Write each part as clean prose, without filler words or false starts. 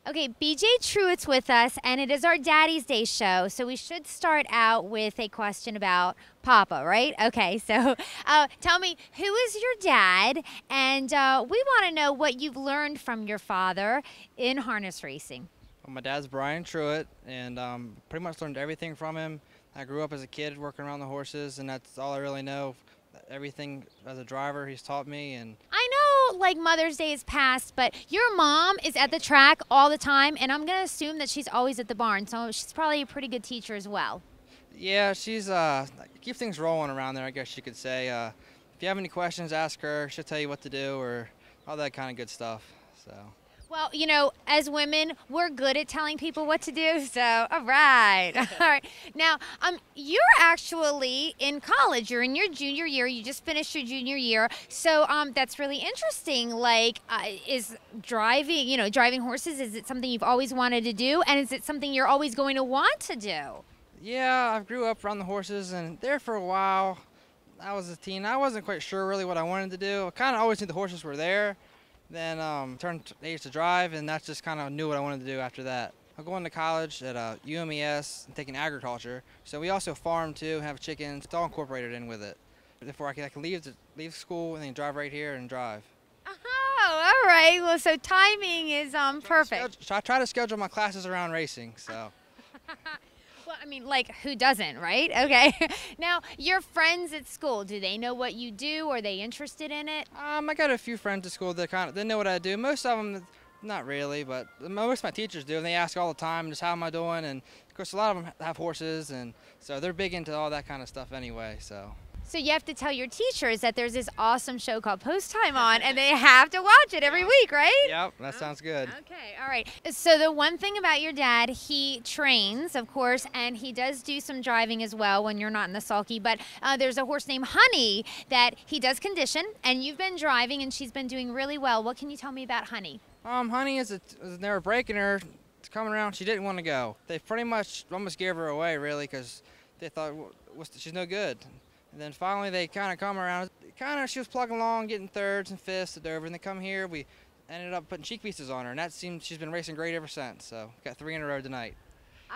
Okay, BJ Truitt's with us, and it is our Daddy's Day show. So we should start out with a question about Papa, right? Okay, so tell me, who is your dad? And we want to know what you've learned from your father in harness racing. Well, my dad's Brian Truitt, and pretty much learned everything from him. I grew up as a kid working around the horses, and that's all I really know. Everything as a driver, he's taught me. And I know, like, Mother's Day is past, but your mom is at the track all the time, and I'm going to assume that she's always at the barn, so she's probably a pretty good teacher as well. yeah, she's keep things rolling around there, I guess you could say. If you have any questions, ask her. She'll tell you what to do, or all that kind of good stuff. So. Well, you know, as women, we're good at telling people what to do, so all right. All right. Now, you're actually in college. You're in your junior year. You just finished your junior year. So that's really interesting. Like, is driving, driving horses, is it something you've always wanted to do? And is it something you're always going to want to do? Yeah, I grew up around the horses, and there for a while. I was a teen. I wasn't quite sure really what I wanted to do. I kind of always knew the horses were there. Then turned age to drive, and that's just kind of knew what I wanted to do after that. I'm going to college at UMES and taking agriculture. So we also farm too, have chickens. It's all incorporated in with it. Therefore, I can leave school and then drive right here and drive. Oh, all right. Well, so timing is perfect. I try to schedule my classes around racing. So. Well, I mean, like, who doesn't, right? Okay. Now, your friends at school, do they know what you do? Are they interested in it? I got a few friends at school that they know what I do. Most of them, not really, but most of my teachers do. And they ask all the time, just how am I doing? And of course, a lot of them have horses, and so they're big into all that kind of stuff anyway. So you have to tell your teachers that there's this awesome show called Post Time on, and they have to watch it every week, right? Yep, that sounds good. Okay, all right. So the one thing about your dad, he trains, of course, and he does do some driving as well when you're not in the sulky. But there's a horse named Honey that he does condition, and you've been driving, and she's been doing really well. What can you tell me about Honey? Honey they were breaking her, coming around. She didn't want to go. They pretty much almost gave her away, really, because they thought she's no good. And then finally they kind of come around. She was plugging along, getting thirds and fifths at Dover. And they come here, we ended up putting cheek pieces on her. And she's been racing great ever since. So got 3 in a row tonight.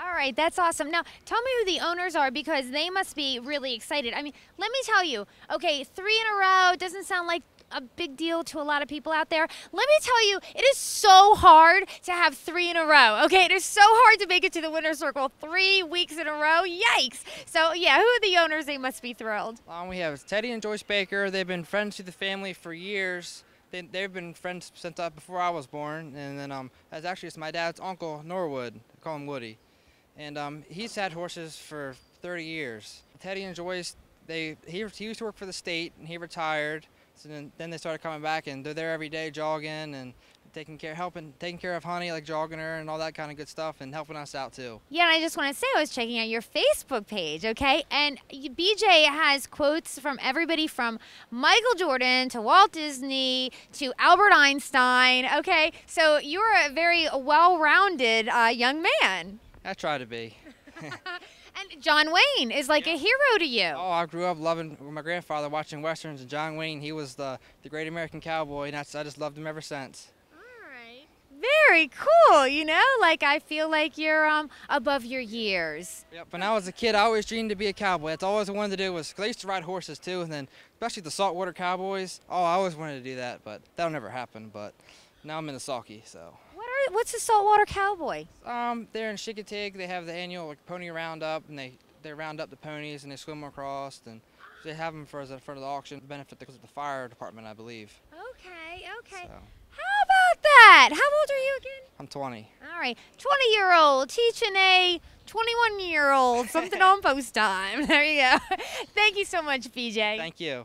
All right, that's awesome. Now, tell me who the owners are, because they must be really excited. I mean, let me tell you, okay, 3 in a row doesn't sound like a big deal to a lot of people out there. Let me tell you, it is so hard to have 3 in a row. Okay, it is so hard to make it to the winner's circle 3 weeks in a row. Yikes! So yeah, who are the owners? They must be thrilled. We have Teddy and Joyce Baker. They've been friends to the family for years. They've been friends since before I was born. And then it's my dad's uncle Norwood. I call him Woody, and he's had horses for 30 years. Teddy and Joyce, he used to work for the state, and he retired. So then they started coming back, and they're there every day jogging and taking care of Honey, like jogging her and all that kind of good stuff, and helping us out too. Yeah, and I just want to say I was checking out your Facebook page, okay? And BJ has quotes from everybody from Michael Jordan to Walt Disney to Albert Einstein, okay? So you're a very well-rounded young man. I try to be. And John Wayne is like a hero to you. Oh, I grew up loving my grandfather, watching Westerns, and John Wayne, he was the great American cowboy, and I just loved him ever since. All right. Very cool, like I feel like you're above your years. Yep, when I was a kid, I always dreamed to be a cowboy. That's always I wanted to do, because I used to ride horses too, and then especially the saltwater cowboys. Oh, I always wanted to do that, but that'll never happen. But now I'm in the sulky, so. What's a saltwater cowboy? They're in Chickatee. They have the annual pony roundup, and they round up the ponies and they swim them across, and they have them for the auction benefit the fire department, I believe. Okay. So. How about that? How old are you again? I'm 20. All right, 20-year-old teaching a 21-year-old something on post time. There you go. Thank you so much, BJ. Thank you.